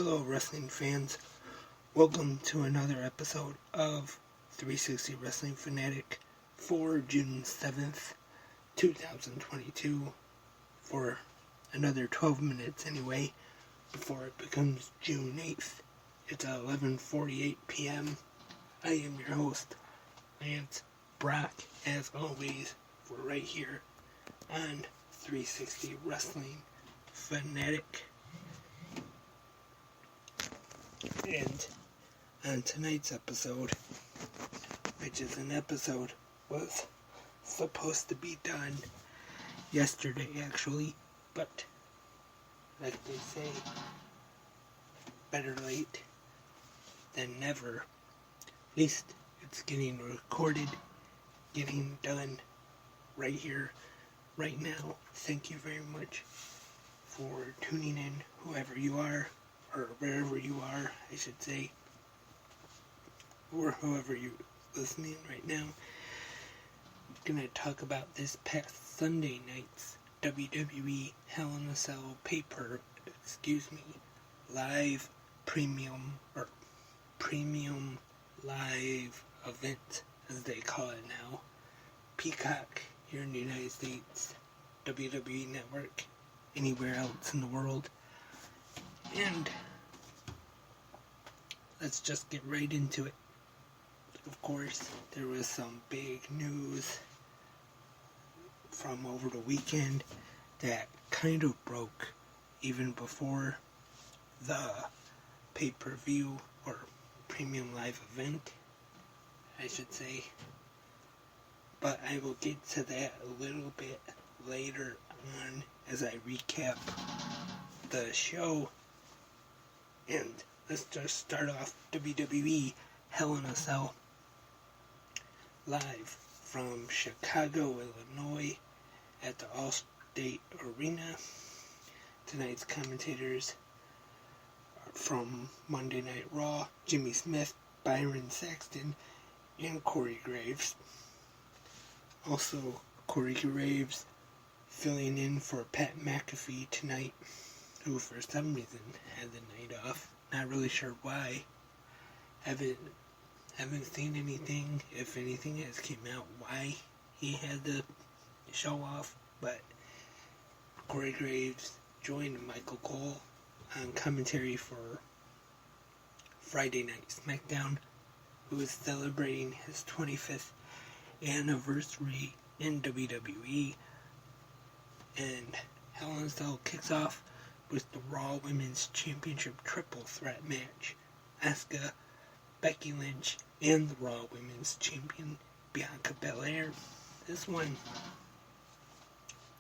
Hello, wrestling fans. Welcome to another episode of 360 Wrestling Fanatic for June 7th, 2022. For another 12 minutes anyway, before it becomes June 8th. It's 11:48 p.m. I am your host, Lance Brock, as always. We're right here on 360 Wrestling Fanatic. And on tonight's episode, which is an episode was supposed to be done yesterday actually, but like they say, better late than never. At least it's getting recorded, getting done right here, right now. Thank you very much for tuning in, whoever you are, or wherever you are, I should say, or whoever you're listening right now. I'm going to talk about this past Sunday night's WWE Hell in a Cell live premium live event, as they call it now. Peacock here in the United States, WWE Network anywhere else in the world. And let's just get right into it. Of course, there was some big news from over the weekend that kind of broke even before the pay-per-view or premium live event, I should say. But I will get to that a little bit later on as I recap the show. And let's just start off WWE Hell in a Cell live from Chicago, Illinois at the Allstate Arena. Tonight's commentators are from Monday Night Raw: Jimmy Smith, Byron Saxton, and Corey Graves. Also, Corey Graves filling in for Pat McAfee tonight, who for some reason had the night off. Not really sure why. Haven't seen anything, if anything has came out, why he had the show off. But Corey Graves joined Michael Cole on commentary for Friday Night SmackDown, who is celebrating his 25th anniversary in WWE. And Hell in a Cell kicks off with the Raw Women's Championship triple threat match. Asuka, Becky Lynch, and the Raw Women's Champion Bianca Belair. This one,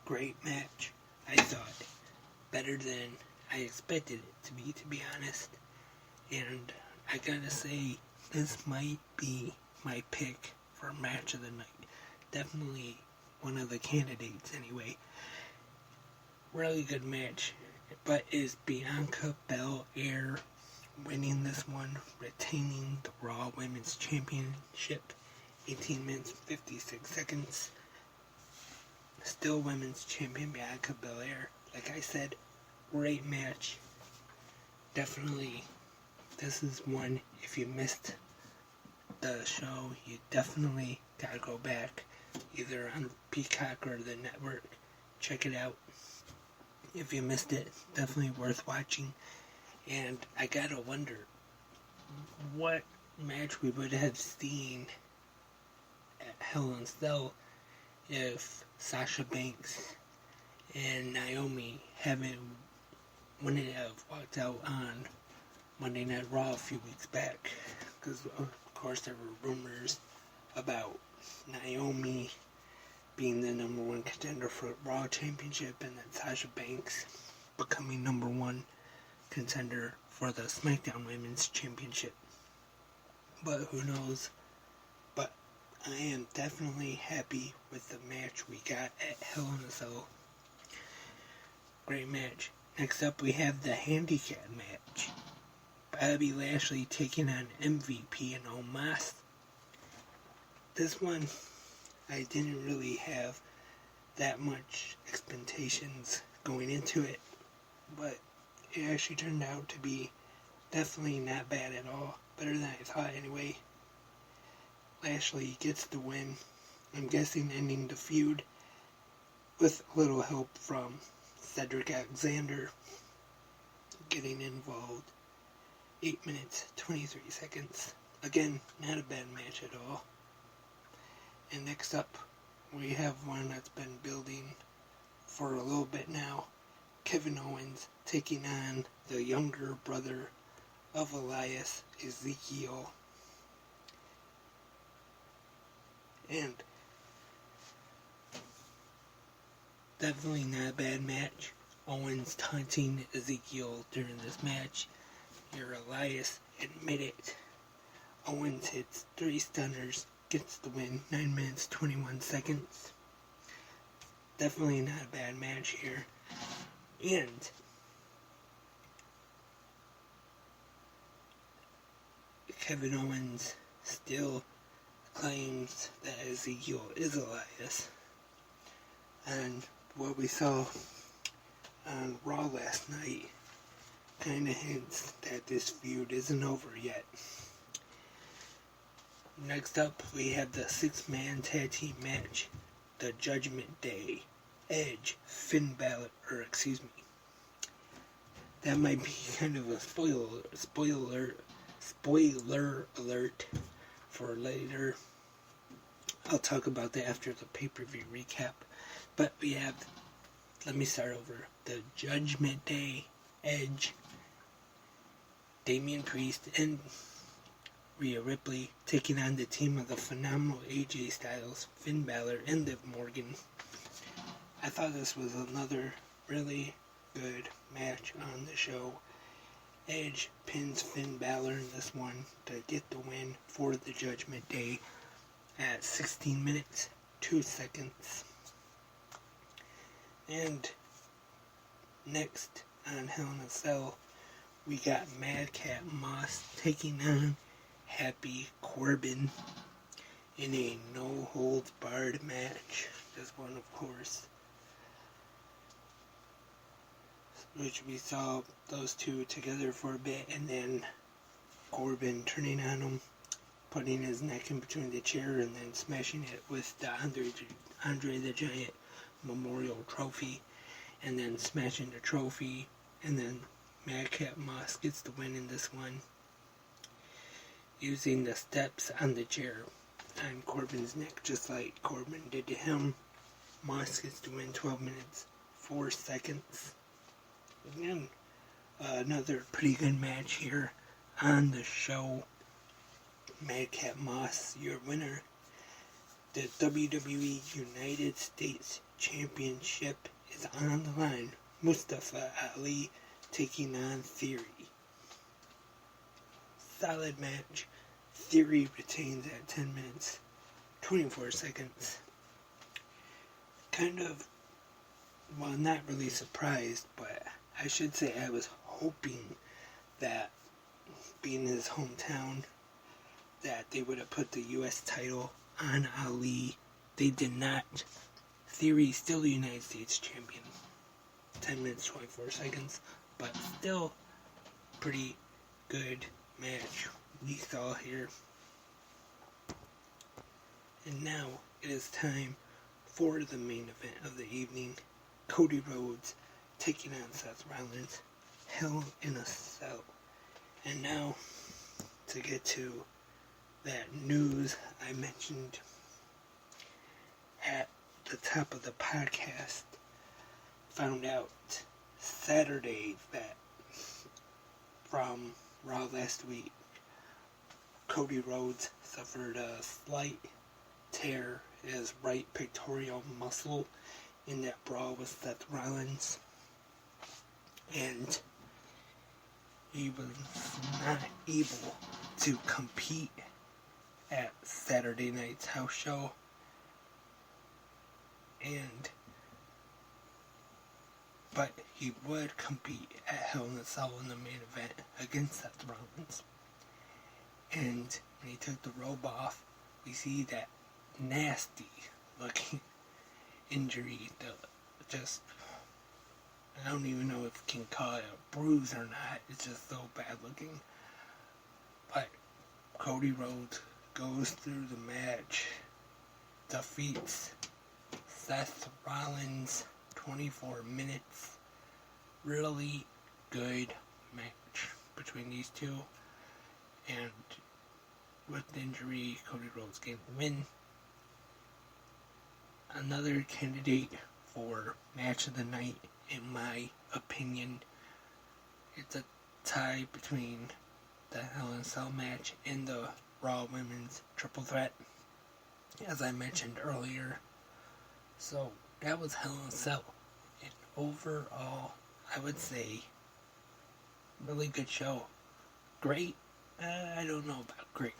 great match, I thought. Better than I expected it to be honest. And I gotta say, this might be my pick for match of the night. Definitely one of the candidates anyway. Really good match. But is Bianca Belair winning this one, retaining the Raw Women's Championship? 18 minutes, 56 seconds. Still Women's Champion Bianca Belair. Like I said, great match. Definitely, this is one, if you missed the show, you definitely gotta go back, either on Peacock or the network. Check it out. If you missed it, definitely worth watching. And I gotta wonder what match we would have seen at Hell in a Cell if Sasha Banks and Naomi wouldn't have walked out on Monday Night Raw a few weeks back. Because, of course, there were rumors about Naomi being the number one contender for Raw Championship, and then Sasha Banks becoming number one contender for the SmackDown Women's Championship. But who knows? But I am definitely happy with the match we got at Hell in a Cell. Great match. Next up we have the handicap match. Bobby Lashley taking on MVP and Omos. This one, I didn't really have that much expectations going into it, but it actually turned out to be Definitely not bad at all. Better than I thought anyway. Lashley gets the win. I'm guessing ending the feud with a little help from Cedric Alexander getting involved. 8 minutes, 23 seconds. Again, not a bad match at all. And next up, we have one that's been building for a little bit now. Kevin Owens taking on the younger brother of Elias, Ezekiel. And definitely not a bad match. Owens taunting Ezekiel during this match. Your Elias, admit it. Owens hits 3 stunners, gets the win, 9 minutes, 21 seconds. Definitely not a bad match here. And Kevin Owens still claims that Ezekiel is Elias. And what we saw on Raw last night kind of hints that this feud isn't over yet. Next up, we have the 6-man tag team match, the Judgment Day. Edge, Finn Balor, that might be kind of a spoiler alert for later. I'll talk about that after the pay-per-view recap. But we have, let me start over, the Judgment Day, Edge, Damian Priest, and Rhea Ripley taking on the team of the phenomenal AJ Styles, Finn Balor, and Liv Morgan. I thought this was another really good match on the show. Edge pins Finn Balor in this one to get the win for the Judgment Day at 16 minutes, 2 seconds. And next on Hell in a Cell, we got Madcap Moss taking on Happy Corbin in a no-holds-barred match. Just one, of course. Which we saw those two together for a bit, and then Corbin turning on him, putting his neck in between the chair, and then smashing it with the Andre the Giant Memorial Trophy, and then smashing the trophy, and then Madcap Moss gets the win in this one, using the steps on the chair on Corbin's neck, just like Corbin did to him. Moss gets to win 12 minutes, 4 seconds. Again, another pretty good match here on the show. Madcap Moss, your winner. The WWE United States Championship is on the line. Mustafa Ali taking on Theory. Solid match. Theory retains at 10 minutes, 24 seconds. Kind of, well, not really surprised, but I should say I was hoping that, being his hometown, that they would have put the U.S. title on Ali. They did not. Theory still the United States champion. 10 minutes, 24 seconds. But still, pretty good match we saw here. And now it is time for the main event of the evening. Cody Rhodes taking on Seth Rollins. Hell in a Cell. And now, to get to that news I mentioned at the top of the podcast, found out Saturday that from Raw last week, Cody Rhodes suffered a slight tear in his right pectoral muscle in that brawl with Seth Rollins, and he was not able to compete at Saturday night's house show, but he would compete at Hell in a Cell in the main event against Seth Rollins. And when he took the robe off, we see that nasty looking injury, just I don't even know if you can call it a bruise or not. It's just so bad looking. But Cody Rhodes goes through the match, defeats Seth Rollins, 24 minutes. Really good match between these two. And with the injury, Cody Rhodes gained the win. Another candidate for match of the night, in my opinion. It's a tie between the Hell in a Cell match and the Raw Women's Triple Threat, as I mentioned earlier. So that was Hell in a Cell. And overall, I would say, really good show. Great? I don't know about great,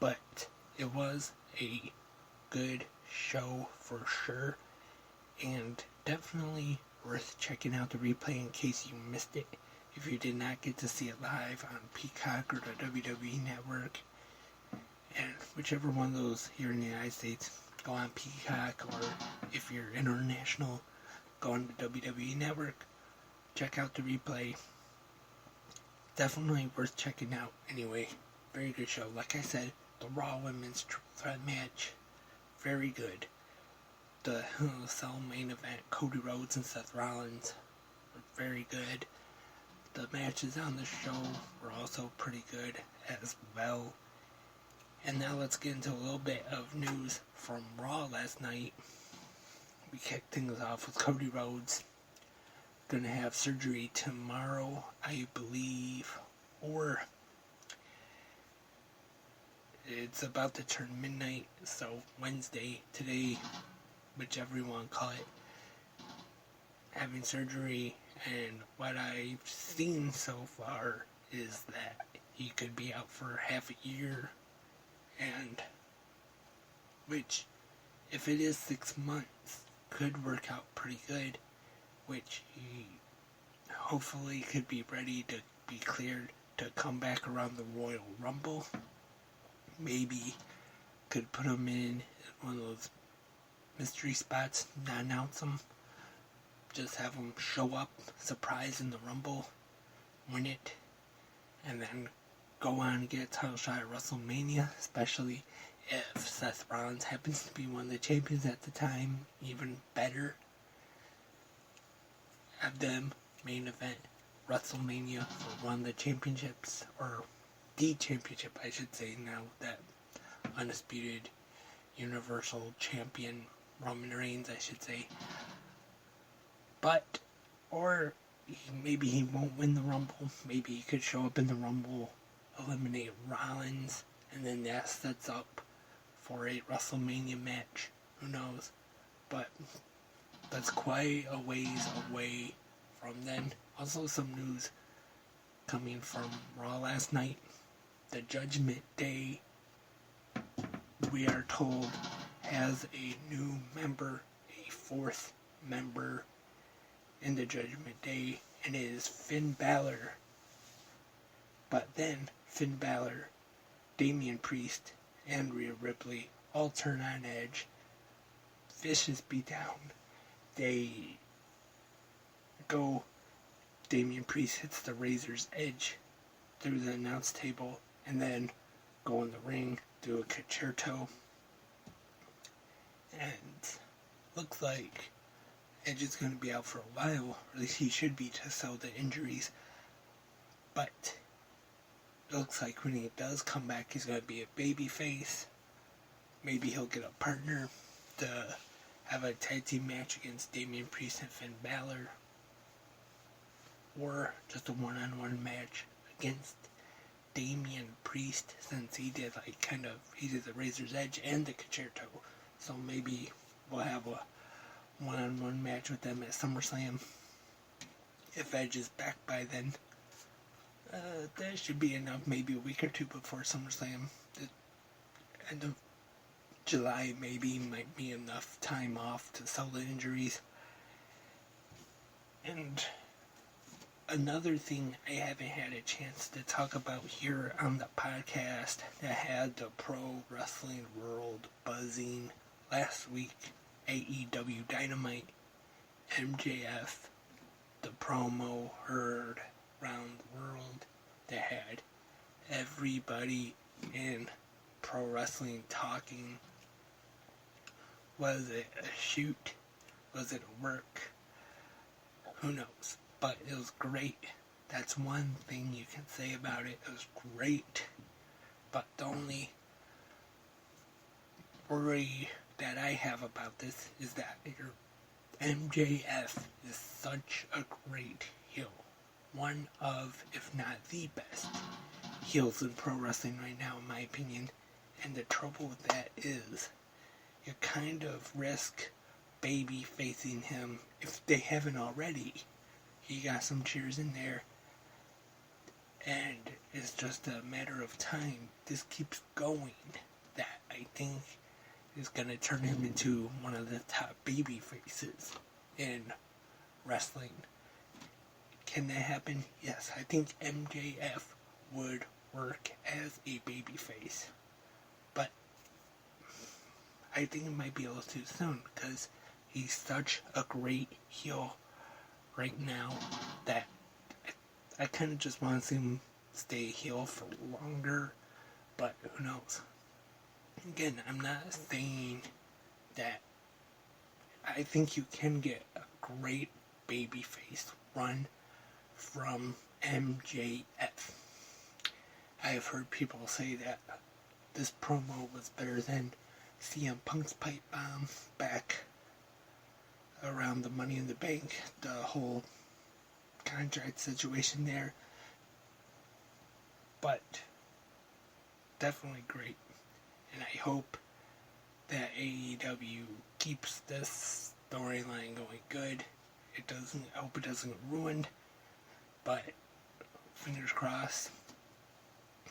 but it was a good show for sure, and definitely worth checking out the replay in case you missed it. If you did not get to see it live on Peacock or the WWE Network, and whichever one of those here in the United States, go on Peacock, or if you're international, go on the WWE Network, check out the replay. Definitely worth checking out anyway. Very good show. Like I said, the Raw Women's Triple Threat match, very good. The Hell in a Cell main event, Cody Rhodes and Seth Rollins, were very good. The matches on the show were also pretty good as well. And now let's get into a little bit of news from Raw last night. We kicked things off with Cody Rhodes. Gonna have surgery tomorrow, I believe, or it's about to turn midnight, so Wednesday, today, whichever you want to call it, having surgery. And what I've seen so far is that he could be out for half a year, and which, if it is 6 months, could work out pretty good, which he hopefully could be ready to be cleared to come back around the Royal Rumble. Maybe could put him in one of those mystery spots, not announce him, just have him show up, surprise in the Rumble, win it, and then go on and get a title shot at WrestleMania, especially if Seth Rollins happens to be one of the champions at the time. Even better. Have them main event WrestleMania for one of the championships, or the championship, I should say, now that undisputed Universal Champion Roman Reigns, I should say. But, or maybe he won't win the Rumble. Maybe he could show up in the Rumble, eliminate Rollins, and then that sets up for a WrestleMania match. Who knows? But that's quite a ways away from then. Also, some news coming from Raw last night. The Judgment Day, we are told, has a new member, a fourth member in the Judgment Day, and it is Finn Balor. But then Finn Balor, Damian Priest, and Rhea Ripley all turn on Edge. Vicious beatdown. They go, Damian Priest hits the Razor's Edge through the announce table, and then go in the ring, do a concerto. And looks like Edge is going to be out for a while, or at least he should be, to sell the injuries. But it looks like when he does come back, he's going to be a babyface. Maybe he'll get a partner to have a tag team match against Damian Priest and Finn Balor, or just a one-on-one match against Damian Priest, since he did the Razor's Edge and the concerto. So maybe we'll have a one-on-one match with them at SummerSlam. If Edge is back by then, that should be enough. Maybe a week or two before SummerSlam. The end of July maybe might be enough time off to sell the injuries. And another thing I haven't had a chance to talk about here on the podcast that had the pro wrestling world buzzing last week, AEW Dynamite, MJF the promo heard around the world that had everybody in pro wrestling talking. Was it a shoot? Was it a work? Who knows? But it was great. That's one thing you can say about it. It was great. But the only worry that I have about this is that your MJF is such a great heel. One of, if not the best, heels in pro wrestling right now, in my opinion. And the trouble with that is, you kind of risk baby facing him if they haven't already. He got some cheers in there, and it's just a matter of time. This keeps going. That I think is going to turn him into one of the top baby faces in wrestling. Can that happen? Yes, I think MJF would work as a baby face. But I think it might be a little too soon because he's such a great heel right now that I kind of just want to see him stay heel for longer, but who knows. Again, I'm not saying that I think you can get a great babyface run from MJF. I have heard people say that this promo was better than CM Punk's pipe bomb back around the Money in the Bank, the whole contract situation there. But definitely great. And I hope that AEW keeps this storyline going good. I hope it doesn't get ruined. But fingers crossed.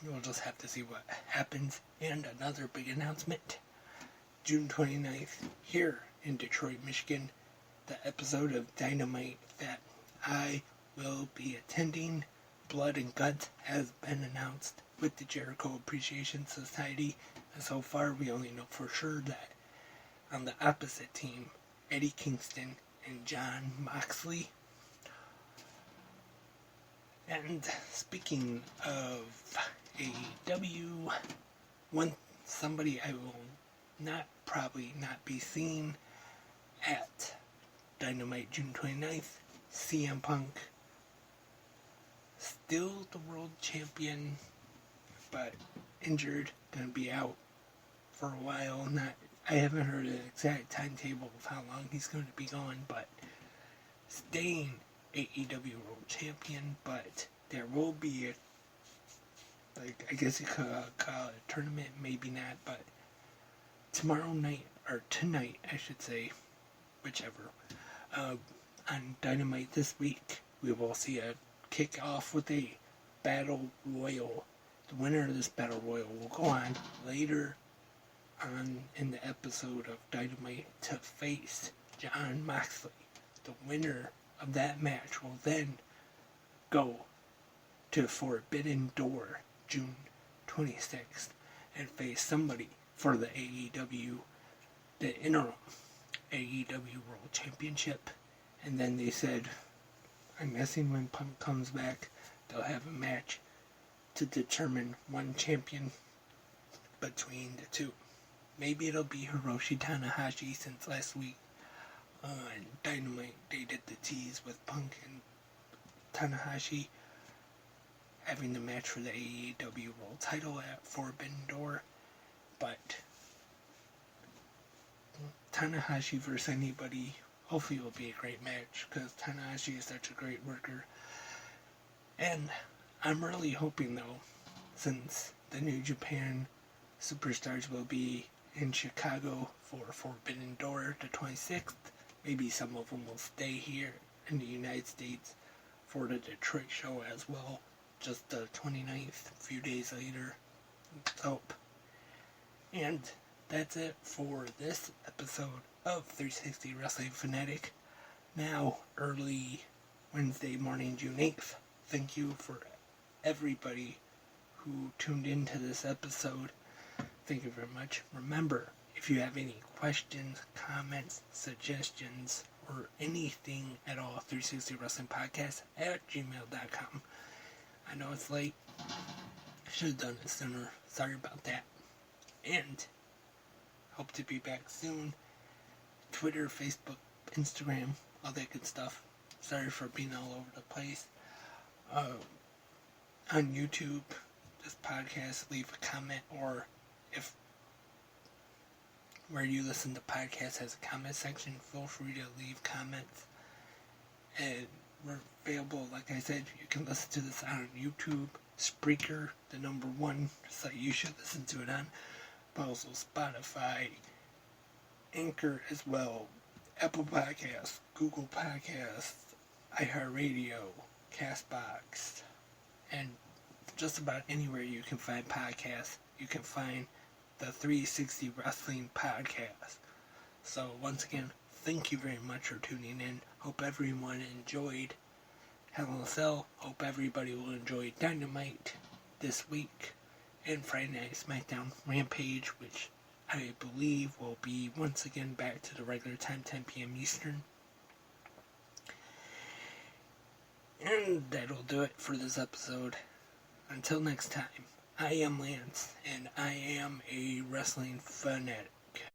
We'll just have to see what happens. And another big announcement. June 29th, here in Detroit, Michigan, the episode of Dynamite that I will be attending, Blood and Guts, has been announced with the Jericho Appreciation Society. And so far, we only know for sure that on the opposite team, Eddie Kingston and Jon Moxley. And speaking of AEW, somebody I will probably not be seeing at Dynamite June 29th, CM Punk. Still the world champion, but injured, gonna be out for a while. I haven't heard an exact timetable of how long he's going to be gone, but staying AEW World Champion. But there will be I guess you could call it a tournament, maybe not, but tomorrow night, or tonight, I should say, whichever, on Dynamite this week, we will see a kick-off with a Battle Royal. The winner of this Battle Royal will go on later on in the episode of Dynamite to face Jon Moxley. The winner of that match will then go to Forbidden Door June 26th and face somebody for the interim AEW World Championship. And then they said, I'm guessing when Punk comes back, they'll have a match to determine one champion between the two. Maybe it'll be Hiroshi Tanahashi, since last week on Dynamite they did the tease with Punk and Tanahashi having the match for the AEW World title at Forbidden Door. But Tanahashi versus anybody, hopefully it will be a great match, because Tanahashi is such a great worker. And I'm really hoping, though, since the New Japan Superstars will be in Chicago for Forbidden Door the 26th, maybe some of them will stay here in the United States for the Detroit show as well, just the 29th, a few days later. Let's hope. And that's it for this episode of 360 Wrestling Fanatic. Now, early Wednesday morning, June 8th. Thank you for everybody who tuned into this episode. Thank you very much. Remember, if you have any questions, comments, suggestions, or anything at all, 360 Wrestling Podcast at gmail.com. I know it's late. I should have done it sooner. Sorry about that. And hope to be back soon. Twitter, Facebook, Instagram, all that good stuff. Sorry for being all over the place. On YouTube, this podcast, leave a comment, or if where you listen to podcasts has a comment section, feel free to leave comments. And we're available, like I said, you can listen to this on YouTube, Spreaker, the number one site you should listen to it on, but also Spotify, Anchor as well, Apple Podcasts, Google Podcasts, iHeartRadio, Castbox, and just about anywhere you can find podcasts, you can find the 360 Wrestling Podcast. So once again, thank you very much for tuning in. Hope everyone enjoyed Hell in a Cell. Hope everybody will enjoy Dynamite this week and Friday Night SmackDown Rampage, which I believe will be once again back to the regular time, 10 p.m. Eastern. And that'll do it for this episode. Until next time, I am Lance, and I am a wrestling fanatic.